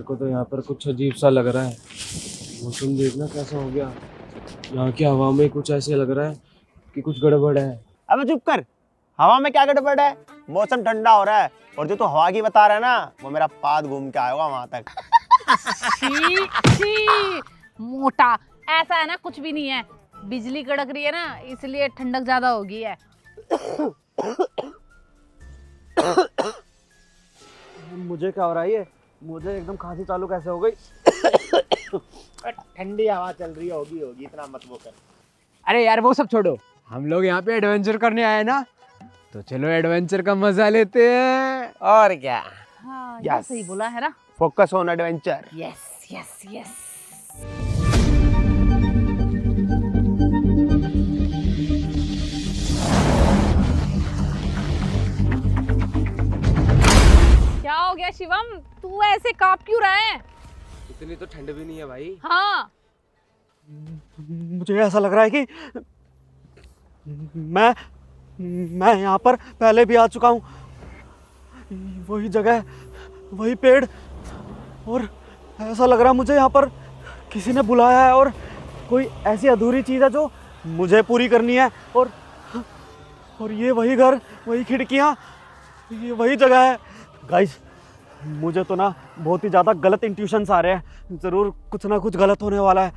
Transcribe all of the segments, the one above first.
मेरे को तो यहाँ पर कुछ अजीब सा लग रहा है। मौसम देखना कैसा हो गया। यहाँ की हवा में कुछ ऐसे लग रहा है कि कुछ गड़बड़ है। अबे चुप कर, हवा में क्या गड़बड़ है? मौसम ठंडा हो रहा है और जो तू हवा की बता रहा है ना, वो मेरा पाद घूम के आएगा वहां तक। छी छी मोटा, ऐसा है ना कुछ भी नहीं है, बिजली कड़क रही है ना इसलिए ठंडक ज्यादा हो गई है। मुझे क्या हो रहा है ये? मुझे एकदम खांसी चालू कैसे हो गई? ठंडी हवा चल रही होगी इतना मत वो कर। अरे यार वो सब छोड़ो, हम लोग यहाँ पे एडवेंचर करने आए ना, तो चलो एडवेंचर का मजा लेते हैं। और क्या? हाँ Yes. ये सही बोला है ना। Focus on adventure. Yes yes yes. क्या हो गया शिवम, तू ऐसे कांप क्यों रहा है? इतनी तो ठंड भी नहीं है भाई। हाँ मुझे ऐसा लग रहा है कि मैं यहाँ पर पहले भी आ चुका हूँ। वही जगह, वही पेड़, और ऐसा लग रहा है मुझे यहाँ पर किसी ने बुलाया है और कोई ऐसी अधूरी चीज़ है जो मुझे पूरी करनी है। और ये वही घर, वही खिड़कियाँ, ये वही जगह है। गाइस, मुझे तो ना बहुत ही ज़्यादा गलत इंट्यूशंस आ रहे हैं। ज़रूर कुछ ना कुछ गलत होने वाला है।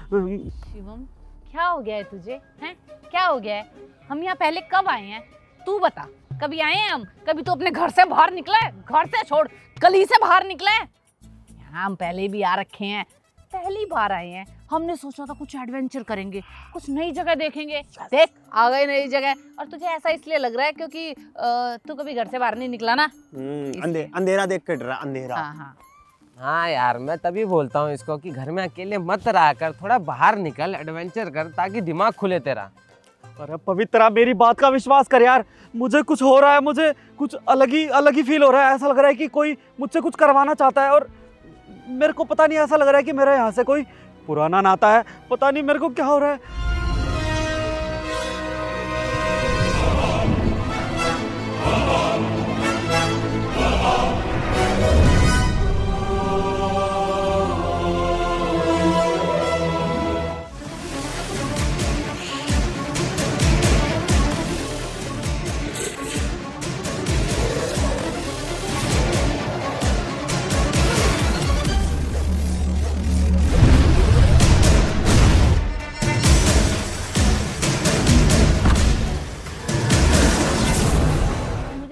शिवम, क्या हो गया है तुझे? हैं क्या हो गया है? हम यहाँ पहले कब आए हैं तू बता? कभी आए हैं हम? कभी तो अपने घर से बाहर निकला है? घर से छोड़, गली से बाहर निकला है? यहाँ हम पहले भी आ रखे हैं, पहली बार आए हैं। हमने सोचा था कुछ एडवेंचर करेंगे, कुछ नई जगह देखेंगे। देख आ गए नई जगह। और तुझे ऐसा इसलिए लग रहा है क्योंकि तू कभी घर से बाहर नहीं निकला ना। अंधेरा देख कर डरा, अंधेरा। हाँ हाँ हाँ यार, मैं तभी बोलता हूँ इसको कि घर में अकेले मत रहा कर, थोड़ा बाहर निकल, एडवेंचर कर ताकि दिमाग खुले तेरा। अरे पवित्रा, मेरी बात का विश्वास कर यार। मुझे कुछ हो रहा है, मुझे कुछ अलग ही फील हो रहा है। ऐसा लग रहा है कि कोई मुझसे कुछ करवाना चाहता है और मेरे को पता नहीं, ऐसा लग रहा है कि मेरे यहाँ से कोई पुराना नाता है। पता नहीं मेरे को क्या हो रहा है।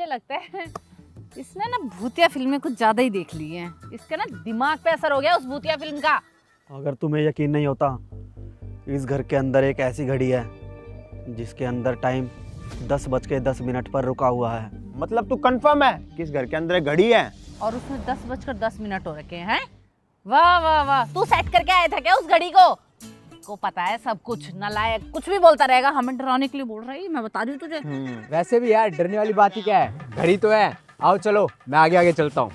लगता है इसने ना भूतिया फिल्में कुछ ज्यादा ही देख ली हैं। इसका ना दिमाग पे असर हो गया उस भूतिया फिल्म का। अगर तुम्हें यकीन नहीं होता, इस घर के अंदर एक ऐसी घड़ी है जिसके अंदर टाइम 10:10 पर रुका हुआ है। मतलब तू कंफर्म है कि इस घर के अंदर एक घड़ी है? और उसमें 10:10 हो रखे हैं। वाह वाह वाह, तू सेट करके आया था क्या उस घड़ी को पता है सब कुछ। नालायक, कुछ भी बोलता रहेगा, हमें डराने के लिए बोल रही है। मैं बता रही हूँ तुझे। वैसे भी यार डरने वाली बात ही क्या है, घड़ी तो है। आओ चलो, मैं आगे आगे चलता हूँ।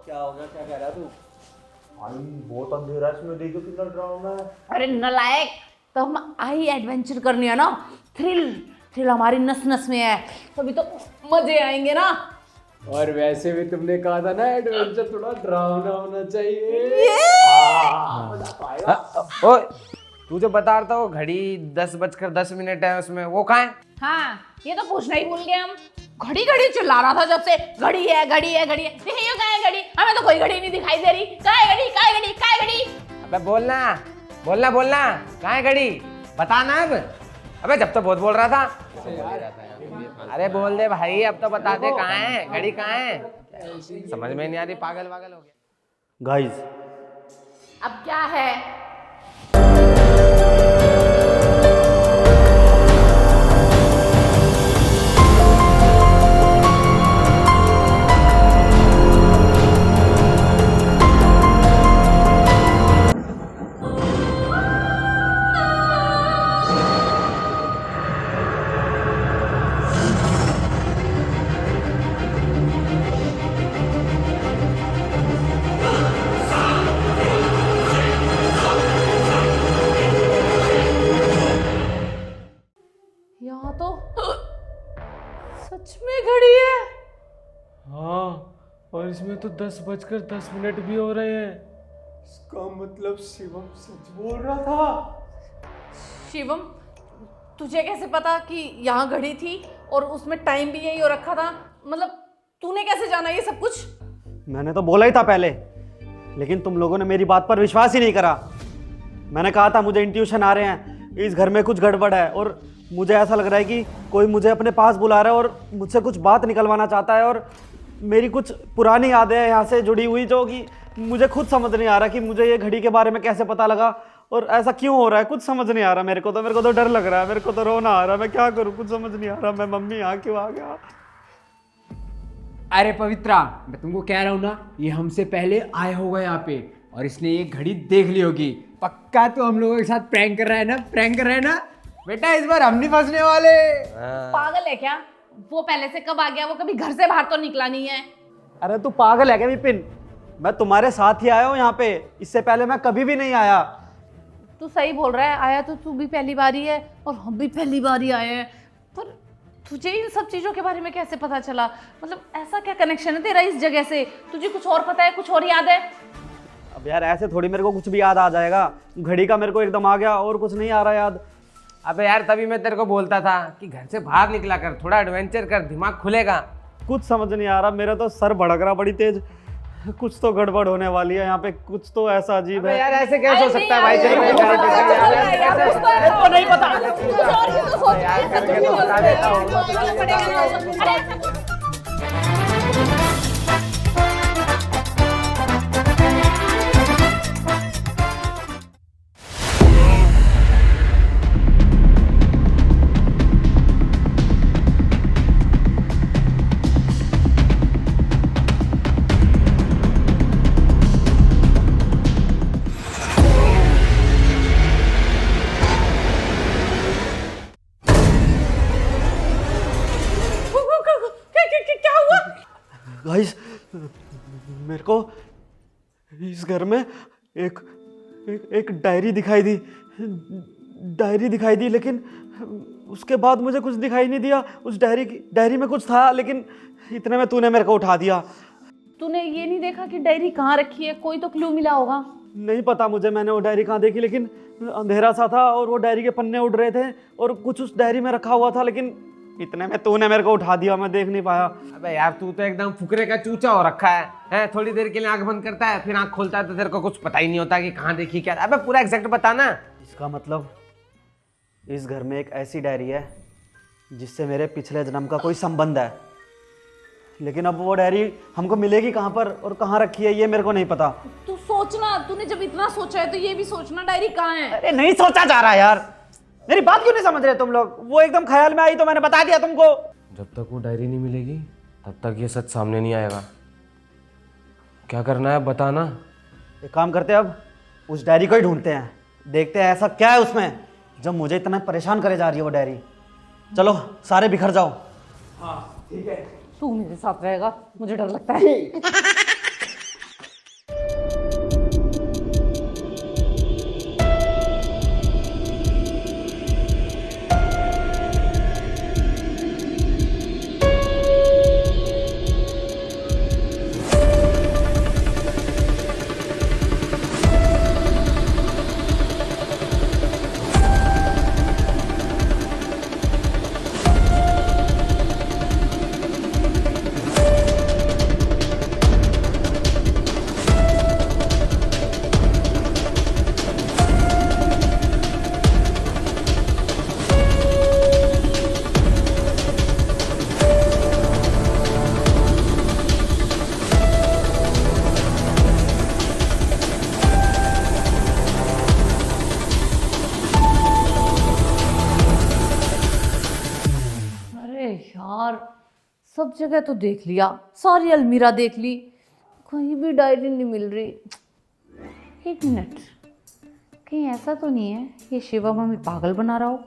क्या हो गया? क्या कह रहा तू? भाई बहुत अंधेरा है, इसमें देखो कितना डरावना है। अरे नालायक, तो हम आई एडवेंचर करनी है ना। थ्रिल हमारी नस नस में है, तभी तो मजे आएंगे ना। और वैसे भी तुमने कहा था ना एडवेंचर थोड़ा डरावना होना चाहिए। ओए, तू जो बता रहा था वो घड़ी 10:10 है, उसमें वो कहाँ है? हाँ ये तो पूछना ही भूल गए हम। घड़ी घड़ी चिल्ला रहा था जब से, घड़ी है घड़ी है घड़ी है। दिखाइए कहाँ है घड़ी? हमें तो कोई घड़ी नहीं दिखाई दे रही। कहाँ है घड़ी? कहाँ है घड़ी? कहाँ है घड़ी? अबे बोलना बोलना बोलना, कहाँ है घड़ी? बताना अब। अबे जब तो बहुत बोल रहा था। अरे बोल दे भाई, अब तो बता दे कहाँ है घड़ी, कहाँ है? समझ में नहीं आ रही, पागल पागल हो गया। गाइस, अब क्या है? यहाँ तो सच में घड़ी है। हाँ, और इसमें तो 10:10 भी हो रहे हैं। इसका मतलब शिवम सच बोल रहा था। शिवम, तुझे कैसे पता कि यहाँ घड़ी थी और उसमें टाइम भी यही हो रखा था? मतलब तूने कैसे जाना ये सब कुछ? मैंने तो बोला ही था पहले, लेकिन तुम लोगों ने मेरी बात पर विश्वास ही नहीं करा। मैंने कहा था मुझे इंट्यूशन आ रहे हैं, इस घर में कुछ गड़बड़ है, और मुझे ऐसा लग रहा है कि कोई मुझे अपने पास बुला रहा है और मुझसे कुछ बात निकलवाना चाहता है, और मेरी कुछ पुरानी यादें हैं यहाँ से जुड़ी हुई, जो कि मुझे खुद समझ नहीं आ रहा कि मुझे ये घड़ी के बारे में कैसे पता लगा और ऐसा क्यों हो रहा है। कुछ समझ नहीं आ रहा मेरे को तो डर लग रहा है, मेरे को तो रोना आ रहा है। मैं क्या करूँ, कुछ समझ नहीं आ रहा। मैं मम्मी यहाँ क्यों आ गया? अरे पवित्रा, मैं तुमको कह रहा हूँ ना, ये हमसे पहले आया होगा यहाँ पे और इसने ये घड़ी देख ली होगी। पक्का तो हम लोगों के साथ प्रैंक कर रहा है ना, प्रैंक कर रहा है ना बेटा। इस बार हम नहीं फंसने वाले। पागल है क्या? वो पहले से कब आ गया? वो कभी घर से बाहर तो निकला नहीं है। अरे तू पागल है क्या विपिन? मैं तुम्हारे साथ ही आया हूँ यहाँ पे, इससे पहले मैं कभी भी नहीं आया। तू सही बोल रहा है, आया तो तू भी पहली बार ही है और हम भी पहली बार ही आए हैं। पर तुझे इन सब चीज़ों के बारे में कैसे पता चला? मतलब ऐसा क्या कनेक्शन है तेरा इस जगह से? तुझे कुछ और पता है, कुछ और याद है? अब यार ऐसे थोड़ी मेरे को कुछ भी याद आ जाएगा। घड़ी का मेरे को एकदम आ गया और कुछ नहीं आ रहा याद। अबे यार तभी मैं तेरे को बोलता था कि घर से बाहर निकला कर, थोड़ा एडवेंचर कर, दिमाग खुलेगा। कुछ समझ नहीं आ रहा, मेरा तो सर भड़क रहा बड़ी तेज। कुछ तो गड़बड़ होने वाली है यहाँ पे, कुछ तो ऐसा अजीब है। यार ऐसे कैसे हो सकता है भाई? अरे नहीं, चल मेरे को नहीं पता। गाइस, मेरे को इस घर में एक डायरी दिखाई दी, लेकिन उसके बाद मुझे कुछ दिखाई नहीं दिया। उस डायरी में कुछ था, लेकिन इतने में तूने मेरे को उठा दिया। तूने ये नहीं देखा कि डायरी कहाँ रखी है? कोई तो क्लू मिला होगा। नहीं पता मुझे, मैंने वो डायरी कहाँ देखी, लेकिन अंधेरा सा था और वो डायरी के पन्ने उड़ रहे थे और कुछ उस डायरी में रखा हुआ था, लेकिन इतने में तूने मेरे को उठा दिया, मैं देख नहीं पाया। अबे यार तू तो एकदम फुकरे का चूचा हो रखा है? थोड़ी देर के लिए आंख बंद करता है, फिर आंख खोलता है तो तेरे को कुछ पता ही नहीं होता कि कहाँ देखी क्या। अबे पूरा एग्जैक्ट बता ना। इसका मतलब इस घर में एक ऐसी डायरी है जिससे मेरे पिछले जन्म का कोई संबंध है, लेकिन अब वो डायरी हमको मिलेगी कहाँ पर और कहाँ रखी है ये मेरे को नहीं पता। तू सोचना, तूने जब इतना सोचा है तो ये भी सोचना डायरी कहाँ है। अरे नहीं सोचा जा रहा यार, मेरी बात क्यों नहीं समझ रहे तुम लोग? वो एकदम ख्याल में आई तो मैंने बता दिया तुमको। जब तक वो डायरी नहीं मिलेगी तब तक ये सच सामने नहीं आएगा। क्या करना है बताना। एक काम करते हैं, अब उस डायरी को ही ढूंढते हैं, देखते हैं ऐसा क्या है उसमें जब मुझे इतना परेशान करे जा रही है वो डायरी। चलो सारे बिखर जाओ। तू मेरे साथ रहेगा, मुझे डर लगता है। सब जगह तो देख लिया, सारी अलमीरा देख ली, कहीं भी डायरी नहीं मिल रही। एक मिनट, कहीं ऐसा तो नहीं है ये शिवम हमें पागल बना रहा हो,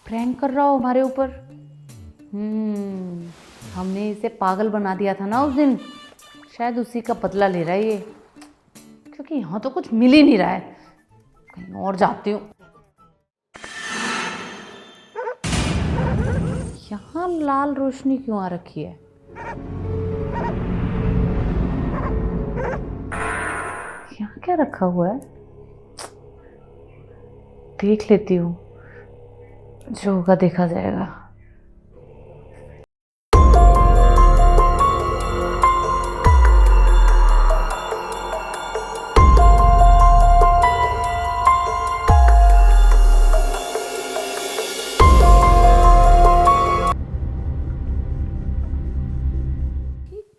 प्रैंक कर रहा हो हमारे ऊपर? हमने इसे पागल बना दिया था ना उस दिन, शायद उसी का बदला ले रहा है ये, क्योंकि यहाँ तो कुछ मिल ही नहीं रहा है। कहीं और जाती हूँ। यहाँ लाल रोशनी क्यों आ रखी है? यहाँ क्या रखा हुआ है? देख लेती हूँ, जो होगा देखा जाएगा।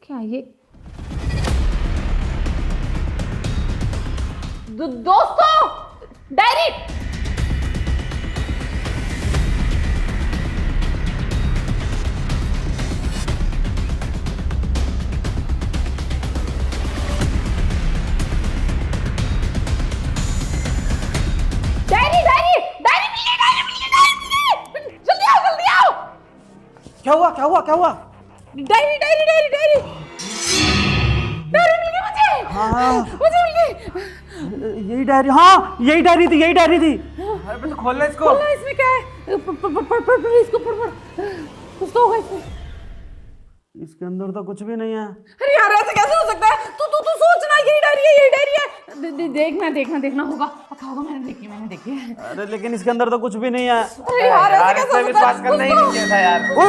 क्या ये दोस्तों, डायरी! क्या हुआ क्या हुआ क्या हुआ? Diary diary diary diary diary मिल गई मुझे। हाँ मुझे मिल गई। यही डायरी, हाँ यही डायरी थी, यही डायरी थी। अरे तो खोल ले इसको। खोलना, इसमें क्या है? पढ़ इसको, पढ़। कुछ तो होगा इसमें। इसके अंदर तो कुछ भी नहीं है। अरे यार ऐसे कैसे हो सकता है? तू सोचना, यही डायरी है, यही डायरी है। देखना होगा, पक्का होगा। मैंने देखी है। अरे लेकिन इसके अंदर तो कुछ भी नहीं है। अरे यार ऐसे कैसे हो सकता है? विश्वास करना ही नहीं चाहिए था यार। ओ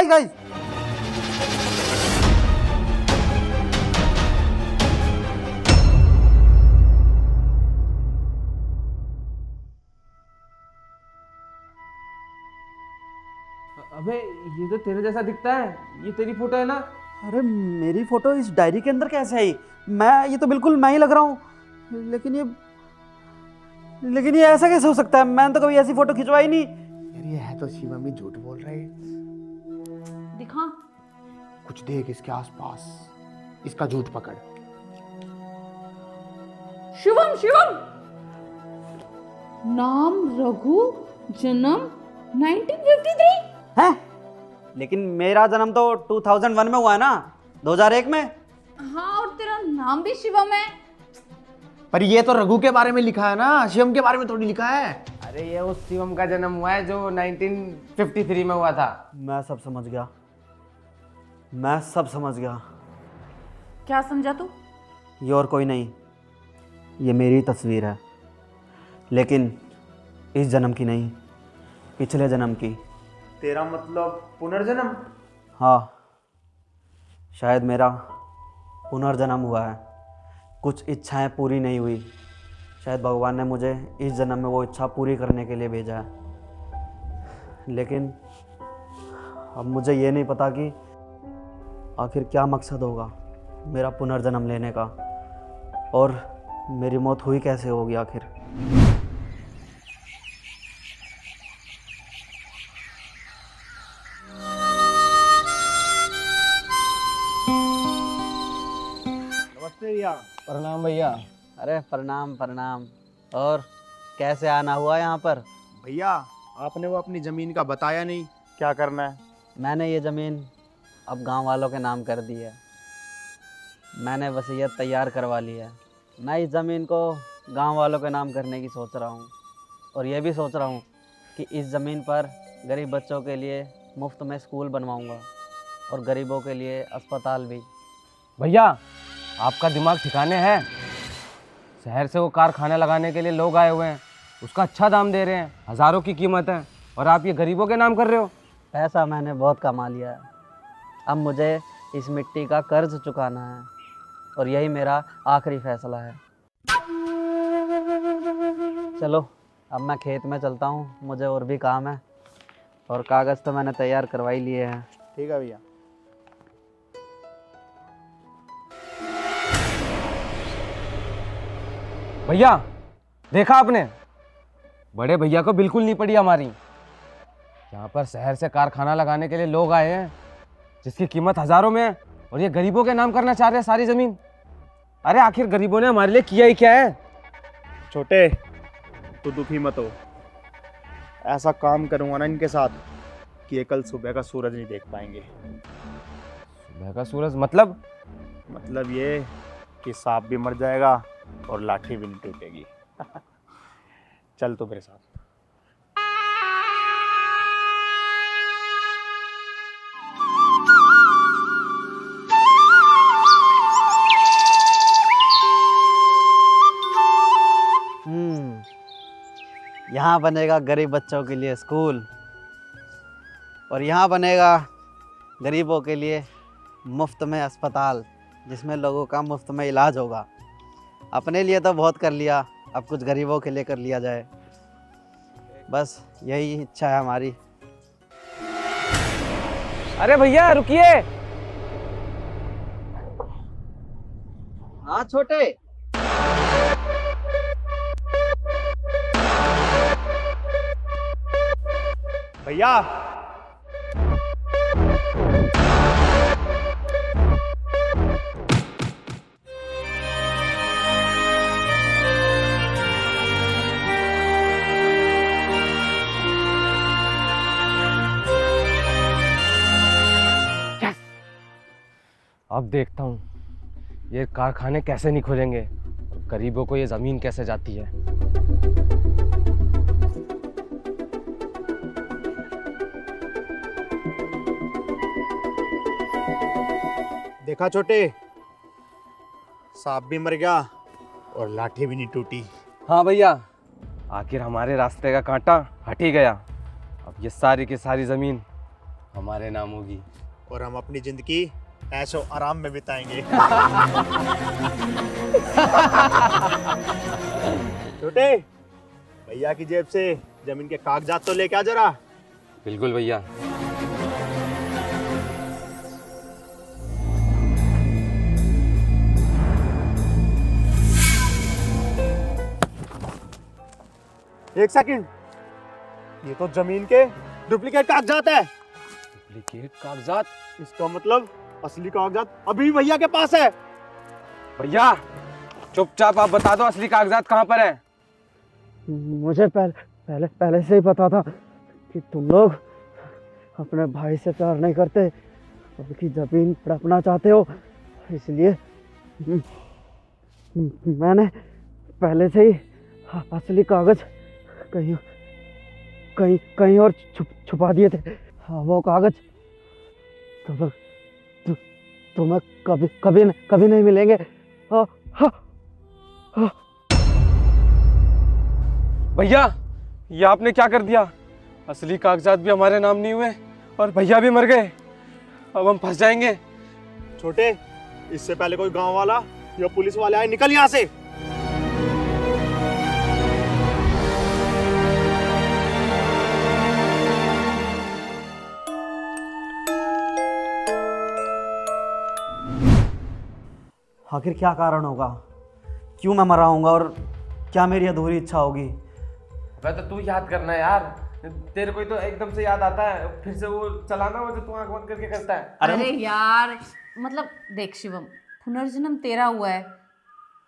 गाइस। अबे ये तो तेरे जैसा दिखता है, ये तेरी फोटो है ना? अरे मेरी फोटो इस डायरी के अंदर कैसे आई? ये तो बिल्कुल मैं ही लग रहा हूँ। लेकिन ये ऐसा कैसे हो सकता है? मैंने तो कभी ऐसी फोटो खिंचवाई नहीं। यार ये है तो शिवम ही झूठ बोल रहा है। दिखा। कुछ देख इसके आसपास, इसका झूठ पकड़। शिवम नाम रघु, जन्म 1953। है? लेकिन मेरा जन्म तो 2001 में हुआ है ना, 2001 में। हाँ, और तेरा नाम भी शिवम है। पर ये तो रघु के बारे में लिखा है ना, शिवम के बारे में थोड़ी लिखा है। अरे ये उस शिवम का जन्म हुआ है जो 1953 में हुआ था। मैं सब समझ गया। क्या समझा तू? ये और कोई नहीं, ये मेरी तस्वीर है, लेकिन इस जन्म की नहीं, पिछले जन्म की। तेरा मतलब पुनर्जन्म? हाँ, शायद मेरा पुनर्जन्म हुआ है। कुछ इच्छाएं पूरी नहीं हुई, शायद भगवान ने मुझे इस जन्म में वो इच्छा पूरी करने के लिए भेजा है। लेकिन अब मुझे ये नहीं पता कि आखिर क्या मकसद होगा मेरा पुनर्जन्म लेने का, और मेरी मौत हुई कैसे होगी आखिर। प्रणाम भैया। अरे प्रणाम। और कैसे आना हुआ यहाँ पर? भैया आपने वो अपनी जमीन का बताया नहीं, क्या करना है? मैंने ये ज़मीन अब गांव वालों के नाम कर दी है। मैंने वसीयत तैयार करवा ली है। मैं इस ज़मीन को गांव वालों के नाम करने की सोच रहा हूँ, और ये भी सोच रहा हूँ कि इस ज़मीन पर गरीब बच्चों के लिए मुफ्त में स्कूल बनवाऊँगा, और गरीबों के लिए अस्पताल भी। भैया आपका दिमाग ठिकाने है? शहर से वो कारखाने लगाने के लिए लोग आए हुए हैं, उसका अच्छा दाम दे रहे हैं, हज़ारों की कीमत है, और आप ये गरीबों के नाम कर रहे हो। पैसा मैंने बहुत कमा लिया है, अब मुझे इस मिट्टी का कर्ज चुकाना है, और यही मेरा आखिरी फैसला है। चलो अब मैं खेत में चलता हूँ, मुझे और भी काम है, और कागज़ तो मैंने तैयार करवा ही लिए हैं। ठीक है भैया। भैया देखा आपने, बड़े भैया को बिल्कुल नहीं पड़ी हमारी। यहाँ पर शहर से कारखाना लगाने के लिए लोग आए हैं जिसकी कीमत हजारों में है, और ये गरीबों के नाम करना चाह रहे हैं सारी जमीन। अरे आखिर गरीबों ने हमारे लिए किया ही क्या है? छोटे, तू दुखी मत हो। ऐसा काम करूंगा ना इनके साथ कि ये कल सुबह का सूरज नहीं देख पाएंगे। सुबह का सूरज मतलब ये कि सांप भी मर जाएगा और लाठी भी नहीं टूटेगी। चल तू मेरे साथ। यहाँ बनेगा गरीब बच्चों के लिए स्कूल, और यहाँ बनेगा गरीबों के लिए मुफ्त में अस्पताल जिसमें लोगों का मुफ्त में इलाज होगा। अपने लिए तो बहुत कर लिया, अब कुछ गरीबों के लिए कर लिया जाए, बस यही इच्छा है हमारी। अरे भैया रुकिए। हाँ छोटे। भैया, अब देखता हूँ ये कारखाने कैसे नहीं खुलेंगे और गरीबों को ये जमीन कैसे जाती है। देखा छोटे, सांप भी मर गया और लाठी भी नहीं टूटी। हाँ भैया, आखिर हमारे रास्ते का कांटा हट ही गया। अब ये सारी की सारी जमीन हमारे नाम होगी और हम अपनी जिंदगी ऐशो आराम में बिताएंगे। छोटे, भैया की जेब से जमीन के कागजात तो लेके आ जरा। बिल्कुल भैया। एक सेकंड, ये तो जमीन के डुप्लीकेट कागजात है। डुप्लीकेट कागजात? इसका मतलब असली कागजात अभी भैया के पास है। भैया चुपचाप आप बता दो असली कागजात कहाँ पर है। मुझे पहले से ही पता था कि तुम लोग अपने भाई से प्यार नहीं करते, उनकी जमीन हड़पना चाहते हो, इसलिए मैंने पहले से ही असली कागज कहीं और छुपा दिए थे। हाँ, वो कागज तुम्हें कभी नहीं मिलेंगे। हाँ, हाँ, हाँ। भैया ये आपने क्या कर दिया? असली कागजात भी हमारे नाम नहीं हुए और भैया भी मर गए। अब हम फंस जाएंगे। छोटे, इससे पहले कोई गांव वाला या पुलिस वाले आए, निकल यहाँ से। आखिर क्या कारण होगा, क्यों मैं मरा हूँगा और क्या मेरी अधूरी इच्छा होगी? तो तू याद करना यार, तेरे को तो एकदम से याद आता है, फिर से वो चलाना वो जो तू आंख बंद करके करता है। अरे यार, मतलब देख शिवम, पुनर्जन्म तेरा हुआ है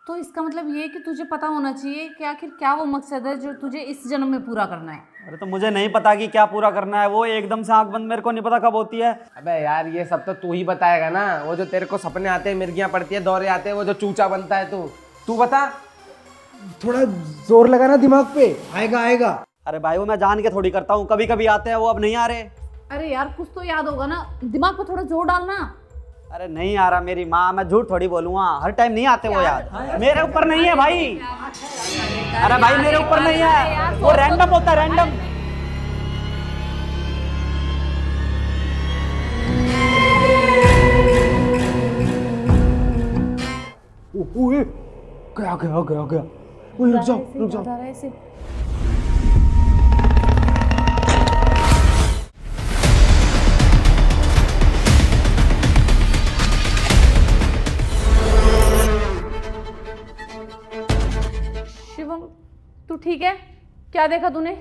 तो इसका मतलब ये है कि तुझे पता होना चाहिए कि आखिर क्या वो मकसद है जो तुझे इस जन्म में पूरा करना है। अरे तो मुझे नहीं पता कि क्या पूरा करना है, वो एकदम से आंख बंद मेरे को नहीं पता कब होती है। अबे यार ये सब तो तू ही बताएगा ना, वो जो तेरे को सपने आते हैं, मिर्गियाँ पड़ती है, दौरे आते हैं, वो जो चूचा बनता है, तू बता। थोड़ा जोर लगाना दिमाग पे, आएगा आएगा। अरे भाई वो मैं जान के थोड़ी करता हूँ, कभी कभी आते हैं, वो अब नहीं आ रहे। अरे यार कुछ तो याद होगा ना, दिमाग पर थोड़ा जोर डालना। अरे नहीं आ रहा मेरी माँ, मैं झूठ थोड़ी बोलूँगा, हर टाइम नहीं आते वो याद। मेरे ऊपर नहीं है भाई, अरे भाई मेरे ऊपर नहीं है, वो रैंडम होता है, रैंडम। गया गया गया गया। ओए रुक जाओ। शिवम तू ठीक है? क्या देखा तूने?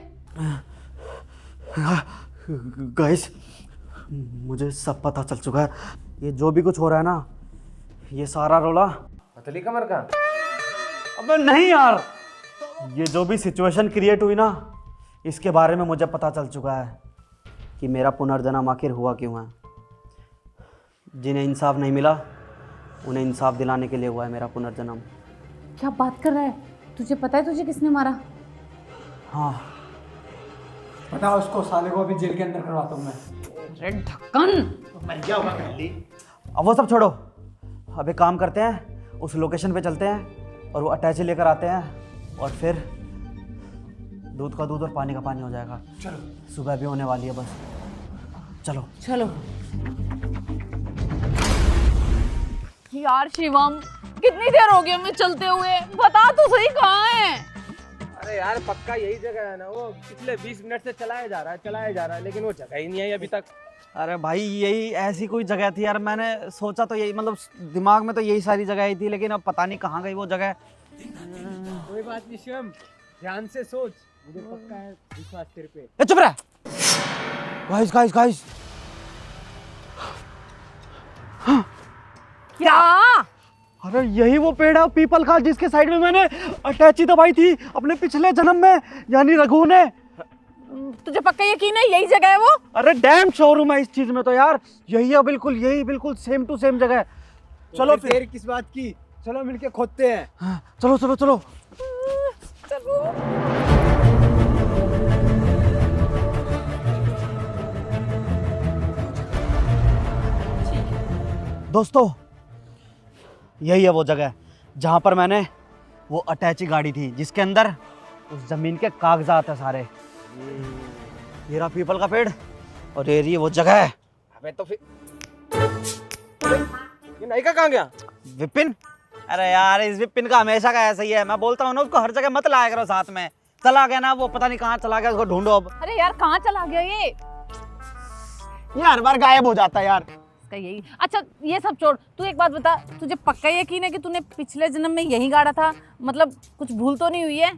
गाइस, मुझे सब पता चल चुका है। ये जो भी कुछ हो रहा है ना, ये सारा रोला पतली कमर का। अबे नहीं यार, ये जो भी सिचुएशन क्रिएट हुई ना, इसके बारे में मुझे पता चल चुका है कि मेरा पुनर्जन्म आखिर हुआ क्यों है। जिन्हें इंसाफ नहीं मिला उन्हें इंसाफ दिलाने के लिए हुआ है मेरा पुनर्जन्म। क्या बात कर रहा है? तुझे पता है तुझे किसने मारा? हाँ, पता उसको, साले को अभी जेल के अंदर करवाता हूँ मैं। अरे ढक्कन! अब वो सब छोड़ो, अब एक काम करते हैं, उस लोकेशन पे चलते हैं और वो अटैची लेकर आते हैं, और फिर दूध का दूध और पानी का पानी हो जाएगा। चलो, सुबह भी होने वाली है, बस चलो। चलो यार शिवम, कितनी देर हो गई हमें चलते हुए, बता तो सही कहाँ है? अरे यार पक्का यही जगह है ना, वो पिछले 20 मिनट से चलाया जा रहा है, लेकिन वो जगह ही नहीं आई अभी तक। अरे भाई, यही ऐसी कोई जगह थी यार, मैंने सोचा तो यही, मतलब दिमाग में तो यही सारी जगह ही थी, लेकिन अब पता नहीं कहाँ गई वो जगह। कोई बात नहीं शिवम, ध्यान से सोच, मुझे पक्का है विश्वास तेरे पे। ए, चुप रह। गाइस, क्या? अरे यही वो पेड़ है पीपल का, जिसके साइड में मैंने अटैची दबाई थी अपने पिछले जन्म में, यानी रघु ने। तुझे पक्का यकीन है यही जगह है वो? अरे डैम शोरूम है इस चीज में तो यार, यही है बिल्कुल, यही बिल्कुल सेम टू सेम जगह है। चलो फिर देर किस बात की, चलो मिलके खोदते हैं। हाँ, चलो। चलो। दोस्तों, यही है वो जगह जहाँ पर मैंने वो अटैची गाड़ी थी, जिसके अंदर उस जमीन के कागजात है सारे। ये रहा पीपल का पेड़, और ये रही वो जगह है। अबे तो फिर ये नहीं का कहाँ गया? विपिन, अरे यार इस विपिन का हमेशा का ऐसा ही है, मैं बोलता हूँ ना उसको हर जगह मत लाया करो साथ में। चला गया ना वो, पता नहीं कहाँ चला गया, उसको ढूंढो अब। अरे यार कहाँ चला गया ये? हर बार गायब हो जाता है यार। इसका यही। अच्छा ये सब छोड़, तू एक बात बता, तुझे पक्का यकीन है कि तूने पिछले जन्म में यही गाड़ा था? मतलब कुछ भूल तो नहीं हुई है?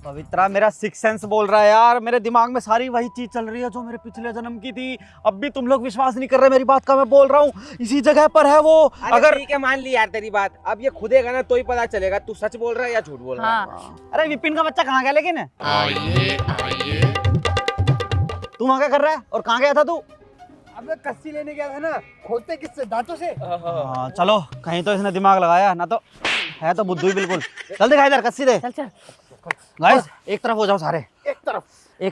पवित्रा, मेरा सिक्स सेंस बोल रहा है यार, मेरे दिमाग में सारी वही चीज चल रही है जो मेरे पिछले जन्म की थी। अब भी तुम लोग विश्वास नहीं कर रहे मेरी बात का, मैं बोल रहा हूँ इसी जगह पर है वो। अगर ठीक है मान ली यार तेरी बात, अब ये खुदेगा ना तो ही पता चलेगा तू सच बोल रहा है या झूठ बोल रहा है। हाँ। अरे विपिन का बच्चा कहाँ गया लेकिन? तू वहाँ क्या कर रहा है और कहाँ गया था तू? अबे कस्सी लेने गया था ना, खोदते किससे, दांतों से? हाँ, चलो कहीं तो इसने दिमाग लगाया ना, तो है तो बुद्धू ही बिल्कुल। चल दिखा इधर, कस्सी दे। चल चल। गाइस एक तरफ हो जाओ सारे, एक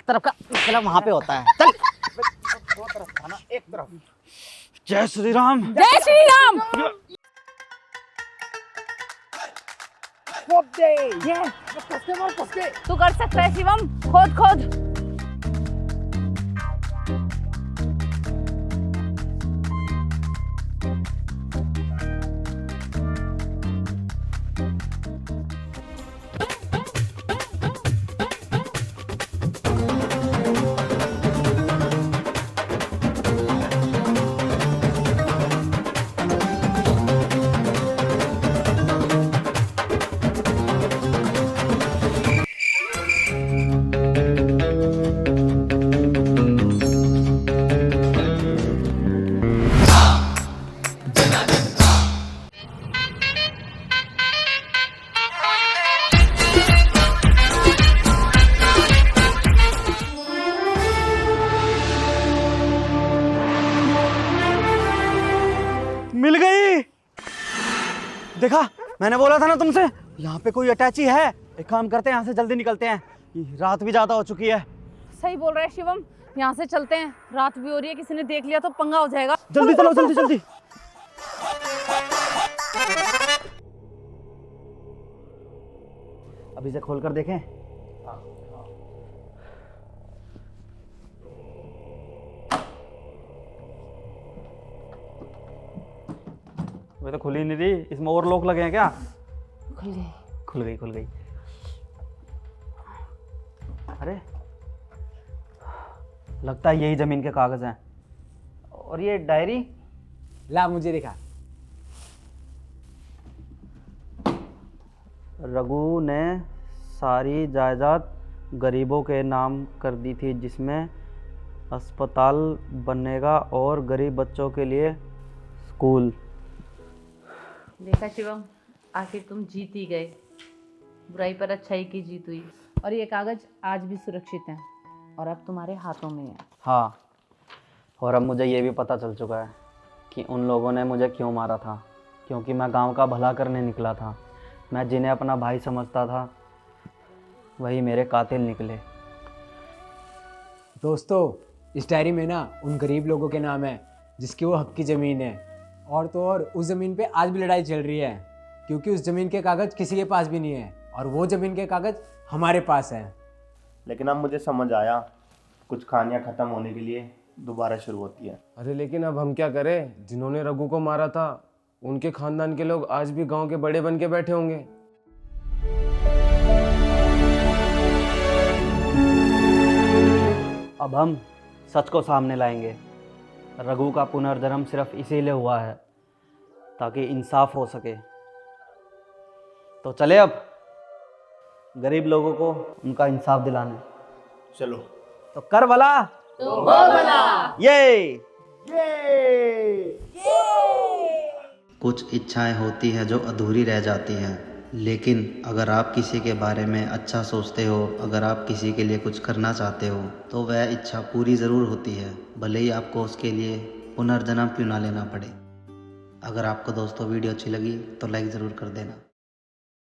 तरफ का मतलब वहाँ पे होता है। चल, दो तरफ था ना, एक तरफ। जय श्री राम। जय श्री राम। ये तू कर सकता है शिवम, खोद। मिल गई। देखा, मैंने बोला था ना तुमसे, यहाँ पे कोई अटैची है। एक काम करते हैं, यहाँ से जल्दी निकलते हैं, रात भी ज्यादा हो चुकी है। सही बोल रहा है शिवम, यहाँ से चलते हैं, रात भी हो रही है, किसी ने देख लिया तो पंगा हो जाएगा। जल्दी चलो, जल्दी। अभी से खोल कर देखें। वे तो खुली नहीं रही, इसमें और लॉक लगे हैं क्या? खुल गई। अरे लगता है यही जमीन के कागज हैं। और ये डायरी, ला मुझे दिखा। रघु ने सारी जायदाद गरीबों के नाम कर दी थी, जिसमें अस्पताल बनेगा और गरीब बच्चों के लिए स्कूल। देखा शिवम, आखिर तुम जीत ही गए। बुराई पर अच्छाई की जीत हुई और ये कागज आज भी सुरक्षित हैं और अब तुम्हारे हाथों में है। हाँ, और अब मुझे ये भी पता चल चुका है कि उन लोगों ने मुझे क्यों मारा था, क्योंकि मैं गांव का भला करने निकला था। मैं जिन्हें अपना भाई समझता था वही मेरे कातिल निकले। दोस्तों, इस डायरी में ना उन गरीब लोगों के नाम है जिसकी वो हक की ज़मीन है, और तो और उस ज़मीन पे आज भी लड़ाई चल रही है, क्योंकि उस ज़मीन के कागज़ किसी के पास भी नहीं है और वो ज़मीन के कागज़ हमारे पास है। लेकिन अब मुझे समझ आया, कुछ कहानियाँ ख़त्म होने के लिए दोबारा शुरू होती है। अरे लेकिन अब हम क्या करें? जिन्होंने रघु को मारा था उनके खानदान के लोग आज भी गांव के बड़े बन के बैठे होंगे। अब हम सच को सामने लाएंगे। रघु का पुनर्जन्म सिर्फ इसीलिए हुआ है ताकि इंसाफ हो सके। तो चले अब गरीब लोगों को उनका इंसाफ दिलाने। चलो। तो कर भला तो हो भला। ये कुछ इच्छाएं होती हैं जो अधूरी रह जाती हैं, लेकिन अगर आप किसी के बारे में अच्छा सोचते हो, अगर आप किसी के लिए कुछ करना चाहते हो, तो वह इच्छा पूरी ज़रूर होती है, भले ही आपको उसके लिए पुनर्जन्म क्यों ना लेना पड़े। अगर आपको दोस्तों वीडियो अच्छी लगी तो लाइक ज़रूर कर देना।